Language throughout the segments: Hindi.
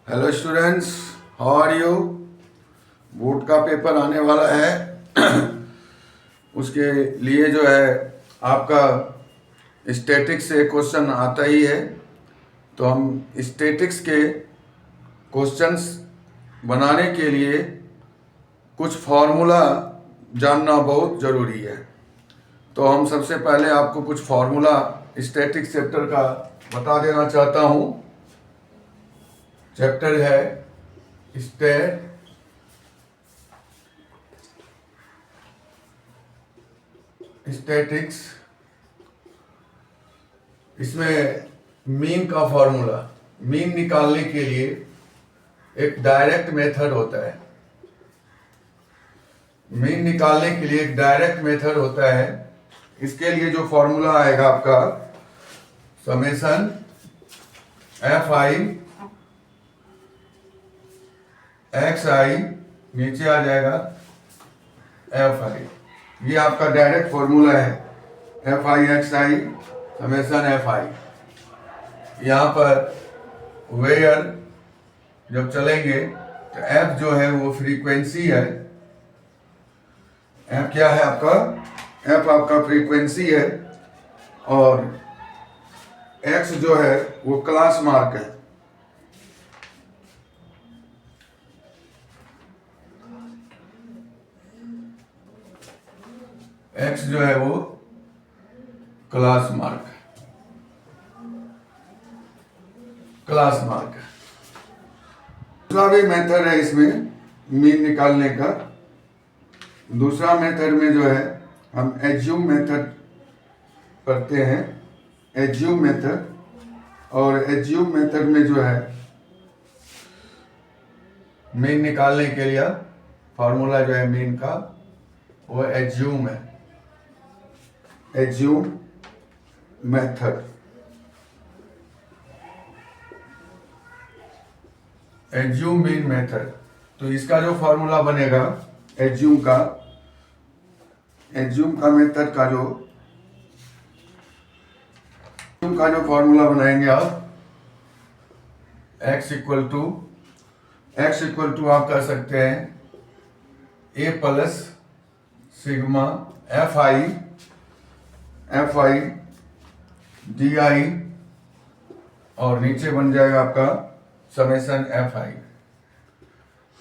Hello students, how are you. Board का पेपर आने वाला है उसके लिए जो है आपका स्टैटिक्स से क्वेश्चन आता ही है। तो हम स्टैटिक्स के क्वेश्चंस बनाने के लिए कुछ फार्मूला जानना बहुत ज़रूरी है। तो हम सबसे पहले आपको कुछ फार्मूला स्टैटिक्स चैप्टर का बता देना चाहता हूँ। चैप्टर है स्टैटिक्स। इसमें मीन का फॉर्मूला, मीन निकालने के लिए एक डायरेक्ट मेथड होता है। मीन निकालने के लिए एक डायरेक्ट मेथड होता है। इसके लिए जो फॉर्मूला आएगा आपका समेशन एफ आई एक्स आई, नीचे आ जाएगा एफ आई। ये आपका डायरेक्ट फॉर्मूला है, F I x I summation F I. यहाँ पर वेयर जब चलेंगे तो एफ जो है वो फ्रीक्वेंसी है। एफ क्या है आपका? एफ आपका फ्रीक्वेंसी है और एक्स जो है वो क्लास मार्क है। एक्स जो है वो क्लास मार्क है। दूसरा भी मेथड है इसमें मीन निकालने का। दूसरा मेथड में जो है हम एज्यूम मेथड करते हैं, एज्यूम मेथड। और एज्यूम मेथड में जो है मीन निकालने के लिए फॉर्मूला जो है मीन का वो एज्यूम है, assume method. Assume mean method. तो इसका जो फॉर्मूला बनेगा एज्यूम का मेथड का जो फॉर्मूला बनाएंगे आप x इक्वल टू आप कर सकते हैं a plus sigma F I D I और नीचे बन जाएगा आपका समेशन एफ आई।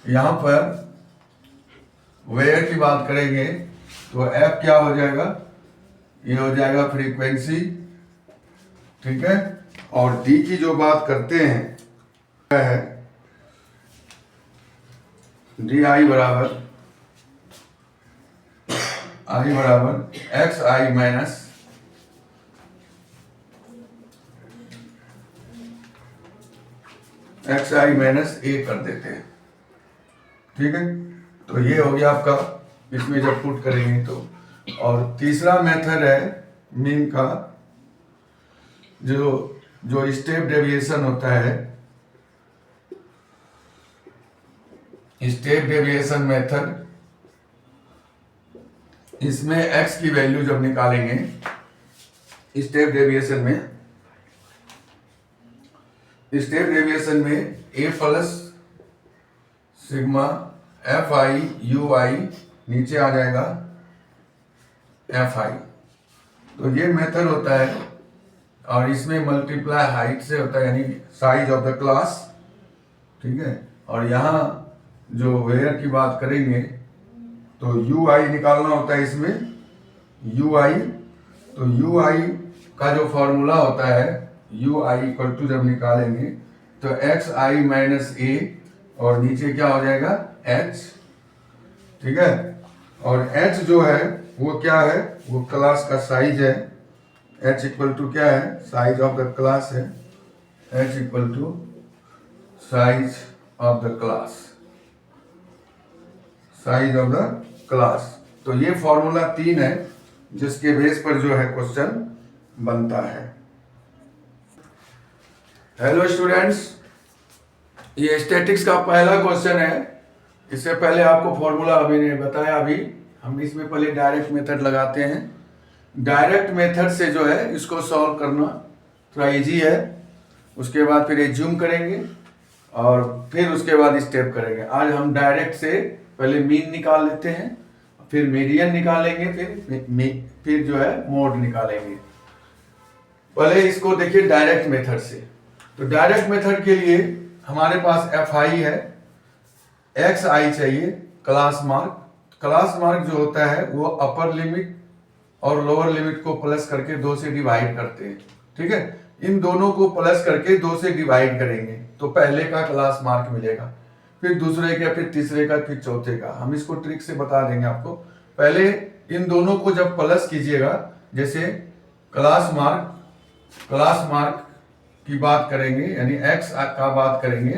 यहाँ पर वेयर की बात करेंगे तो एफ क्या हो जाएगा? ये हो जाएगा फ्रीक्वेंसी, ठीक है। और डी की जो बात करते हैं है डी आई बराबर एक्स आई माइनस ए कर देते हैं, ठीक है। तो ये हो गया आपका, इसमें जब पुट करेंगे तो। और तीसरा मेथड है मीन का, जो स्टेप डेविएशन होता है, स्टेप डेविएशन मेथड। इसमें x की वैल्यू जब निकालेंगे स्टेप डेविएशन में a plus sigma F I U I, नीचे आ जाएगा एफ आई। तो ये मेथड होता है और इसमें मल्टीप्लाई हाइट से होता है, यानी साइज ऑफ द क्लास, ठीक है। और यहाँ जो वेयर की बात करेंगे तो यू आई निकालना होता है इसमें, यू आई। तो यू आई का जो फॉर्मूला होता है यू आई इक्वल टू जब निकालेंगे तो एक्स आई माइनस ए और नीचे क्या हो जाएगा एच, ठीक है। और एच जो है वो क्या है? वो क्लास का साइज है। एच इक्वल टू क्या है? साइज ऑफ द क्लास है। H equal to size of the class, size of the class. तो ये फॉर्मूला 3 है जिसके बेस पर जो है क्वेश्चन बनता है। हेलो स्टूडेंट्स, ये स्टैटिक्स का पहला क्वेश्चन है। इससे पहले आपको फॉर्मूला अभी ने बताया, अभी हम इसमें पहले डायरेक्ट मेथड लगाते हैं। डायरेक्ट मेथड से जो है इसको सॉल्व करना थोड़ा इजी है। उसके बाद फिर एज्यूम करेंगे और फिर उसके बाद स्टेप करेंगे। आज हम डायरेक्ट से पहले मीन निकाल लेते हैं, फिर मीडियन निकालेंगे, फिर जो है मोड निकालेंगे। पहले इसको देखिए डायरेक्ट मेथड से। तो डायरेक्ट मेथड के लिए हमारे पास एफ आई है, एक्स आई चाहिए, क्लास मार्क। क्लास मार्क जो होता है वो अपर लिमिट और लोअर लिमिट को प्लस करके 2 से डिवाइड करते हैं, ठीक है। इन दोनों को प्लस करके 2 से डिवाइड करेंगे तो पहले का क्लास मार्क मिलेगा, फिर दूसरे का, फिर तीसरे का, फिर चौथे का। हम इसको ट्रिक से बता देंगे आपको। पहले इन दोनों को जब प्लस कीजिएगा, जैसे क्लास मार्क की बात करेंगे यानी एक्स का बात करेंगे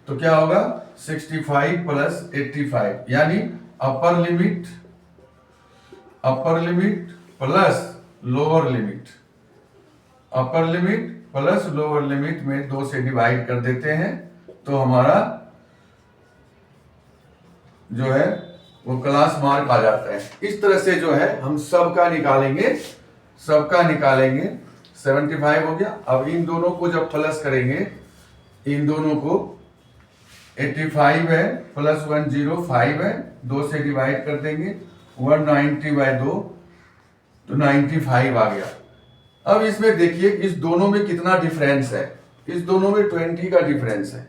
तो क्या होगा 65 प्लस 85 यानी upper limit plus lower limit, upper limit plus lower limit में 2 से डिवाइड कर देते हैं तो हमारा जो है वो क्लास मार्क आ जाता है। इस तरह से जो है हम सबका निकालेंगे 75 हो गया। अब इन दोनों को जब प्लस करेंगे, इन दोनों को 85 है प्लस 105 है, 2 से डिवाइड कर देंगे, 190/2 तो 95 आ गया। अब इसमें देखिए इस दोनों में कितना डिफरेंस है, इस दोनों में 20 का डिफरेंस है,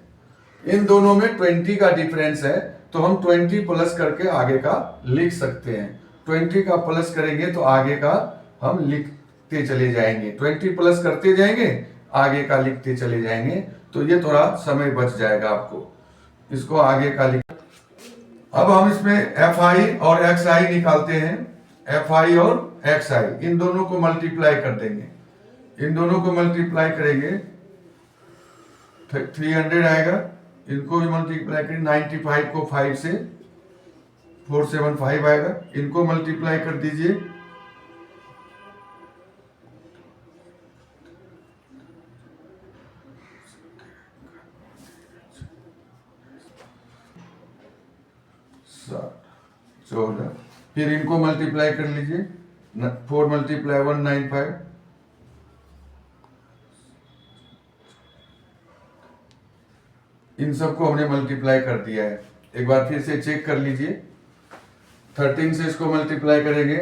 इन दोनों में 20 का डिफरेंस है तो हम 20 प्लस करके आगे का लिख सकते हैं। 20 का प्लस करेंगे तो आगे का हम लिखते चले जाएंगे, 20 प्लस करते जाएंगे आगे का लिखते चले जाएंगे तो ये थोड़ा समय बच जाएगा आपको। इसको आगे का लिख। अब हम इसमें एफ आई और एक्स आई निकालते हैं। एफ आई और एक्स आई इन दोनों को मल्टीप्लाई कर देंगे, इन दोनों को मल्टीप्लाई करेंगे 300 आएगा, इनको भी मल्टीप्लाई करें 95 को 5 से 475 आएगा, इनको मल्टीप्लाई कर दीजिए 14, फिर इनको मल्टीप्लाई कर लीजिए 4 × 195, इन सबको हमने मल्टीप्लाई कर दिया है। एक बार फिर से चेक कर लीजिए, 13 से इसको मल्टीप्लाई करेंगे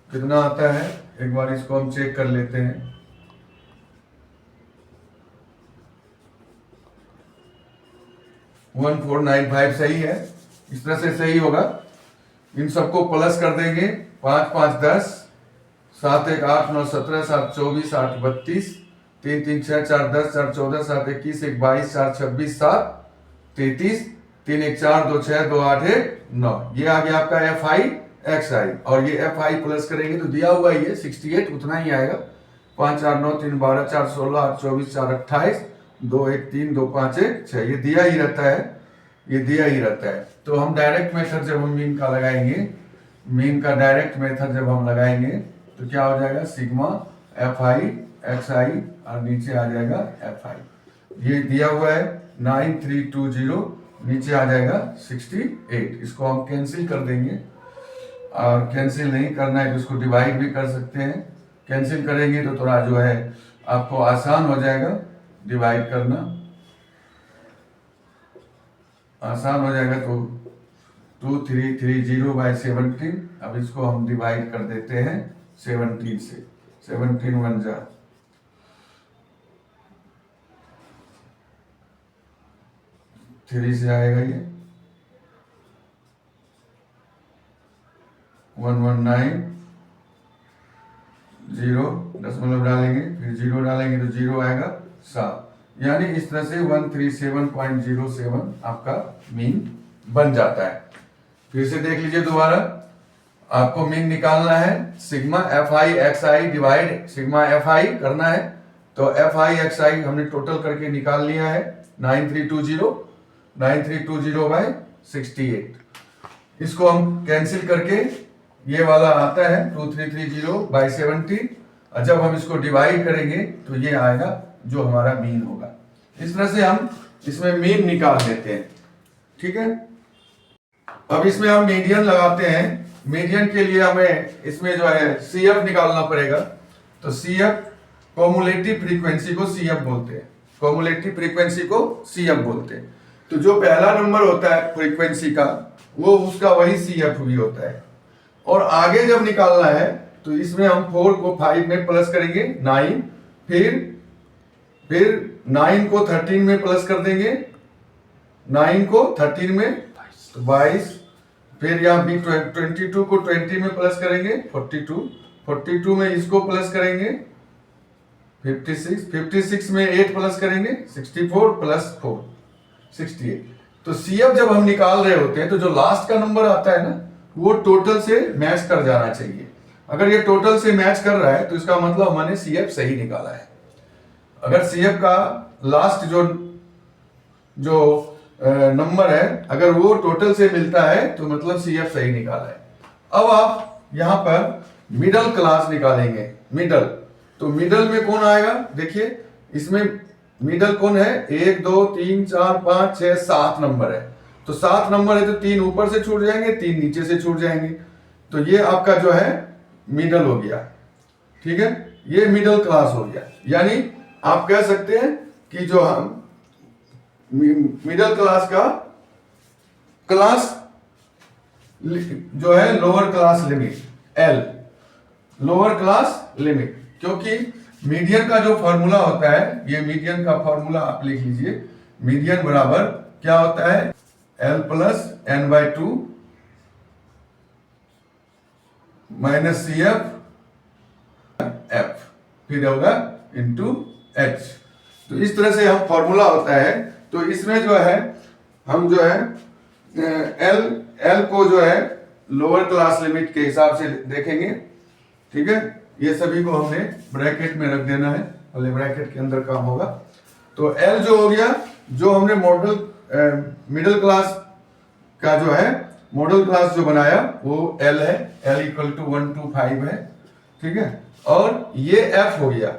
कितना आता है, एक बार इसको हम चेक कर लेते हैं। 1495 सही है, इस तरह से सही होगा। इन सबको प्लस कर देंगे 5 5 10, 7 1 8 9 17, 7 24, 8 32, 3 3 6 4 10, 4 14, 7 21, 1 22, 4 26, 7 33, 3 1 4 2 6 2 8 1 9। ये आ गया आपका एफ आई एक्स आई, और ये एफ आई प्लस करेंगे तो दिया हुआ ये 68 उतना ही आएगा। 5 4 9 3 12 4 16 8 24 4 28 2 1 3 2 5 1 6, ये दिया ही रहता है, ये दिया ही रहता है। तो हम डायरेक्ट मेथड जब हम मीन का लगाएंगे, मीन का डायरेक्ट मेथड जब हम लगाएंगे तो क्या हो जाएगा सिग्मा एफ आई एक्स आई और नीचे आ जाएगा एफ आई। ये दिया हुआ है 9320, नीचे आ जाएगा 68। इसको हम कैंसिल कर देंगे, और कैंसिल नहीं करना है तो इसको डिवाइड भी कर सकते हैं। कैंसिल करेंगे तो थोड़ा जो है आपको आसान हो जाएगा, डिवाइड करना आसान हो जाएगा। तो 2330/17, अब इसको हम डिवाइड कर देते हैं 17 से, 17 1 जा 3 से आएगा ये 119 0, दशमलव डालेंगे फिर 0 डालेंगे तो 0 आएगा 7, यानी इस तरह से 137.07 आपका मीन बन जाता है। फिर से देख लीजिए दोबारा, आपको मीन निकालना है, sigma F I x I divide sigma F आई करना है। तो एफ आई एक्स आई हमने टोटल करके निकाल लिया है 9320/68। इसको हम कैंसिल करके ये वाला आता है 2330/17, और जब हम इसको डिवाइड करेंगे तो ये आएगा जो हमारा मीन होगा। इस तरह से हम इसमें मीन निकाल देते हैं, ठीक है। अब इसमें हम मीडियन लगाते हैं। मीडियन के लिए हमें इसमें जो है CF निकालना पड़ेगा। तो CF कॉमुलेटिव फ्रीक्वेंसी को CF बोलते हैं। कॉमुलेटिव फ्रीक्वेंसी को CF बोलते हैं। तो जो पहला नंबर होता है फ्रीक्वेंसी का, वो उसका वही CF भी होता है। और आगे जब निकालना है तो इसमें हम 4 को 5 में प्लस करेंगे 9, फिर 9 को 13 में प्लस कर देंगे, 9 को 13 में तो 22, फिर यहाँ भी 22 को 20 में प्लस करेंगे 42 में इसको प्लस करेंगे 56 में 8 प्लस करेंगे 64 प्लस 4 68। तो CF जब हम निकाल रहे होते हैं तो जो लास्ट का नंबर आता है ना, वो टोटल से मैच कर जाना चाहिए। अगर ये टोटल से मैच कर रहा है तो इसका मतलब हमने CF सही निकाला है। अगर CF का लास्ट जो नंबर है अगर वो टोटल से मिलता है तो मतलब CF सही निकाला है। अब आप यहां पर मिडल क्लास निकालेंगे। मिडल, तो मिडल में कौन आएगा? देखिए इसमें मिडल कौन है? 1 2 3 4 5 6 7 नंबर है। तो 7 नंबर है तो 3 ऊपर से छूट जाएंगे, 3 नीचे से छूट जाएंगे। तो ये आपका जो है मिडल हो गया, ठीक है, ये मिडल क्लास हो गया। यानी आप कह सकते हैं कि जो हम मिडिल क्लास का क्लास जो है lower class limit, L lower class limit. क्योंकि मीडियन का जो फॉर्मूला होता है, ये मीडियन का फॉर्मूला आप लिख लीजिए, मीडियन बराबर क्या होता है? L plus n/2 minus CF F फिर होगा इंटू H। तो इस तरह से हम फॉर्मूला होता है। तो इसमें जो है हम जो है L को जो है लोअर क्लास लिमिट के हिसाब से देखेंगे, ठीक है। ये सभी को हमने ब्रैकेट में रख देना है, पहले ब्रैकेट के अंदर काम होगा। तो L जो हो गया, जो हमने मिडिल क्लास का जो है मॉडल क्लास जो बनाया वो L है, L इक्वल टू 1 to 5 है, ठीक है। और ये F हो गया,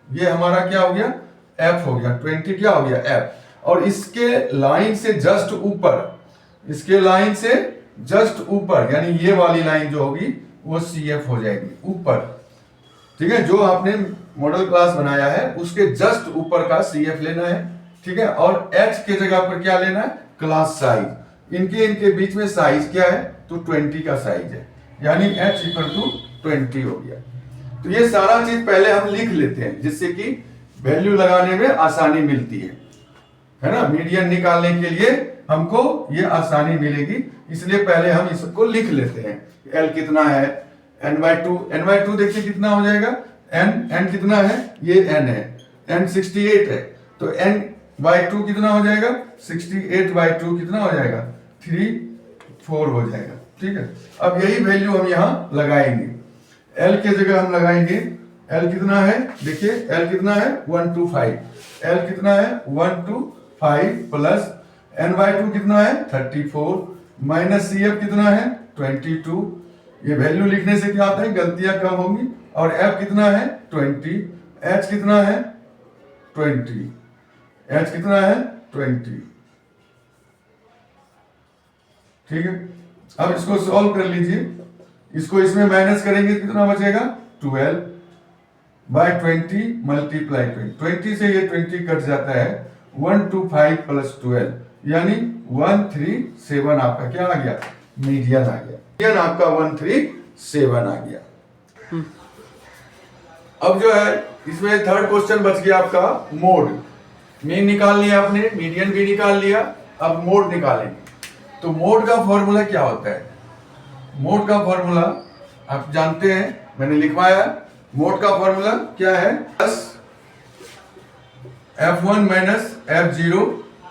ये हमारा क्या हो गया? F हो गया, 20 क्या हो गया? F। और इसके लाइन से जस्ट ऊपर, इसके लाइन से जस्ट ऊपर, यानी ये वाली लाइन जो होगी वो CF हो जाएगी ऊपर, ठीक है। जो आपने मॉडल क्लास बनाया है उसके जस्ट ऊपर का CF लेना है, ठीक है। और H के जगह पर क्या लेना है? Class size. इनके बीच में साइज क्या है? तो 20 का साइज है, यानी H इक्वल टू 20 हो गया। तो ये सारा चीज पहले हम लिख लेते हैं जिससे कि वैल्यू लगाने में आसानी मिलती है ना। मीडियन निकालने के लिए हमको ये आसानी मिलेगी, इसलिए पहले हम इसको लिख लेते हैं। L कितना है? n/2 देखिए कितना हो जाएगा? n कितना है? ये n है, n 68 है, तो n/2 कितना हो जाएगा? 68/2 कितना हो जाएगा? 4 हो जाएगा, ठीक है। अब यही वैल्यू हम यहाँ लगाएंगे, L के जगह हम लगाएंगे। L कितना है? देखिए L कितना है? 1 to 5। L कितना है? 1 to 5 प्लस n/2 कितना है? 34 माइनस CF कितना है? 22। ये वैल्यू लिखने से क्या होता है? गलतियां कम होंगी। और F कितना है? 20। H कितना है? 20। H कितना है? 20, ठीक है। अब इसको सॉल्व कर लीजिए, इसको इसमें माइनस करेंगे कितना बचेगा? 12/20 मल्टीप्लाई 20 से ये 20 कट जाता है, 1 to 5 प्लस 12 यानी 137 आपका क्या आ गया? मीडियन आ गया। मीडियन आपका 137 आ गया। अब जो है इसमें थर्ड क्वेश्चन बच गया आपका मोड। मीन निकाल लिया आपने, मीडियन भी निकाल लिया, अब मोड निकालेंगे। तो मोड का फॉर्मूला क्या होता है? मोड का फॉर्मूला आप जानते हैं, मैंने लिखवाया। मोड का फॉर्मूला क्या है? प्लस F1 माइनस F0,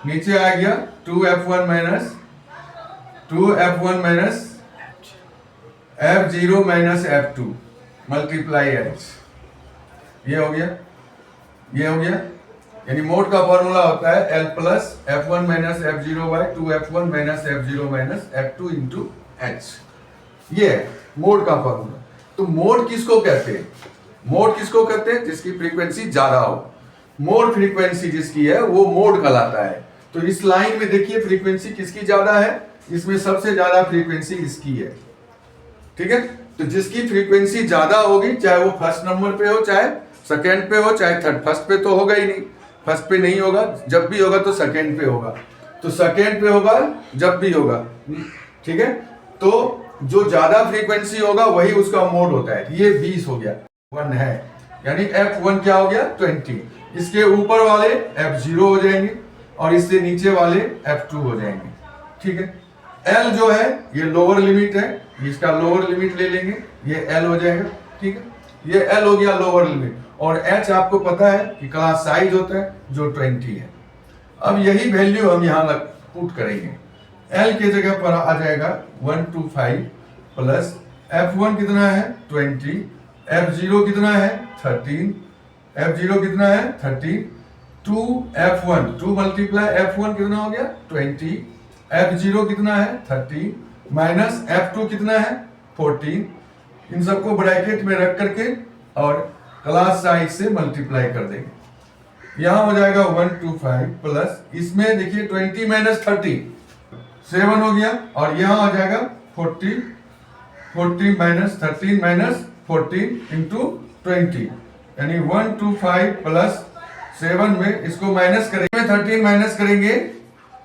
नीचे आ गया 2F1 minus F0 minus F2 multiply H। ये हो गया, ये हो गया। यानी मोड का फॉर्मूला होता है L plus F1 minus F0 by 2F1 minus F0 minus F2 into H। ये है मोड का फॉर्मूला। तो मोड किसको कहते हैं? मोड किसको कहते हैं? जिसकी फ्रीक्वेंसी ज्यादा हो। मोड फ्रीक्वेंसी जिसकी है वो मोड कहलाता है। तो इस लाइन में देखिए फ्रीक्वेंसी किसकी ज्यादा है? इसमें सबसे ज्यादा फ्रीक्वेंसी इसकी है, ठीक है। तो जिसकी फ्रीक्वेंसी ज्यादा होगी, चाहे वो फर्स्ट नंबर पे हो, चाहे सेकंड पे हो, चाहे थर्ड, फर्स्ट पे तो होगा ही नहीं। फर्स्ट पे नहीं होगा, जब भी होगा तो सेकेंड पे होगा, तो सेकेंड पे होगा जब भी होगा, ठीक है। तो जो ज्यादा फ्रीक्वेंसी होगा वही उसका मोड होता है। ये 20 हो गया, 1 है, यानी F1 क्या हो गया 20। इसके ऊपर वाले F0 हो जाएंगे और इससे नीचे वाले F2 हो जाएंगे, ठीक है। L जो है ये लोअर लिमिट है, इसका लोअर लिमिट ले लेंगे, ये L हो जाएगा, ठीक है। ये L हो गया लोअर लिमिट, और H आपको पता है कि क्लास साइज होता है जो 20 है। अब यही वैल्यू हम यहाँ पुट करेंगे। L की जगह पर आ जाएगा 125 प्लस F1 कितना है 20, F0 कितना है 13, F0 कितना है 13, 2F1 2 मल्टीप्लाई F1 कितना हो गया 20, F0 कितना है 30 माइनस F2 कितना है 14। इन सबको ब्रैकेट में रख करके और क्लास साइज से मल्टीप्लाई कर देंगे। यहां हो जाएगा 125 प्लस इसमें देखिए 20 माइनस 30 7 हो गया, और यहां आ जाएगा 40 माइनस 13 माइनस 14 इंटू 20, यानी 125 प्लस 7 में इसको माइनस करेंगे, 13 माइनस करेंगे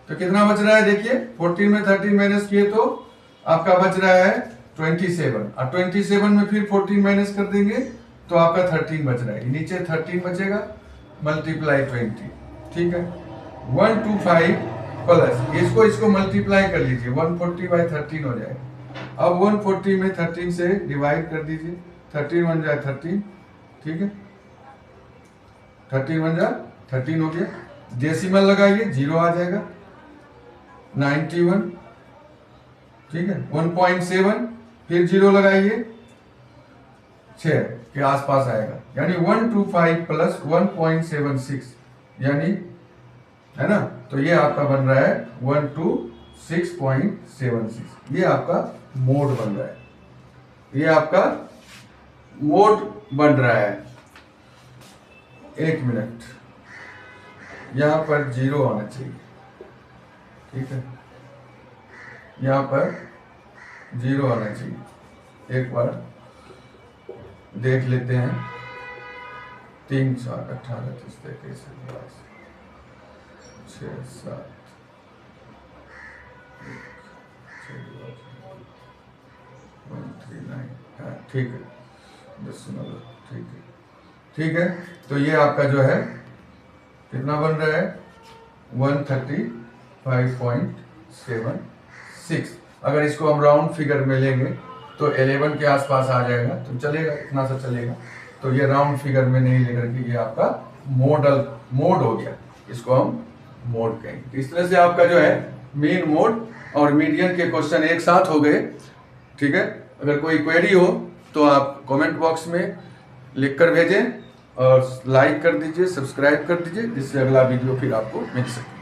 तो कितना बच रहा है, देखिए 14 में 13 माइनस किए तो आपका बच रहा है 27, और 27 में फिर 14 माइनस कर देंगे तो आपका 13 बच रहा है, नीचे 13 बचेगा मल्टीप्लाई 20, ठीक है। 125 प्लस इसको मल्टीप्लाई कर लीजिए, 140 बाई 13 हो जाएगा। अब 140 में 13 से डिवाइड कर दीजिए, 13 बन जाए 13, ठीक है, 13 बन जाए 13 हो गया। डेसिमल लगाइए, 0 आ जाएगा, 91, ठीक है, 1.7 फिर 0 लगाइए, 6 के आसपास आएगा, यानी 125 प्लस 1.76 यानी, है ना, तो ये आपका बन रहा है 126.76। ये आपका मोड बन रहा है, ये आपका मोड बन रहा है। 1 मिनट, यहां पर 0 आना चाहिए, ठीक है, यहां पर 0 आना चाहिए। एक बार देख लेते हैं, 3 7 18 30 31 22 6 7 139, ठीक है, 10 ठीक है, ठीक है। तो ये आपका जो है कितना बन रहा है 135.76। अगर इसको हम राउंड फिगर में लेंगे तो 11 के आसपास आ जाएगा, तो चलेगा, इतना सा चलेगा। तो ये राउंड फिगर में नहीं लेकर के ये आपका मोड हो गया, इसको हम मोड कहेंगे। तो इस तरह से आपका जो है मेन मोड और मीडियन के क्वेश्चन एक साथ हो गए, ठीक है। अगर कोई क्वेरी हो तो आप कमेंट बॉक्स में लिख कर भेजें और लाइक कर दीजिए, सब्सक्राइब कर दीजिए, जिससे अगला वीडियो फिर आपको मिल सके।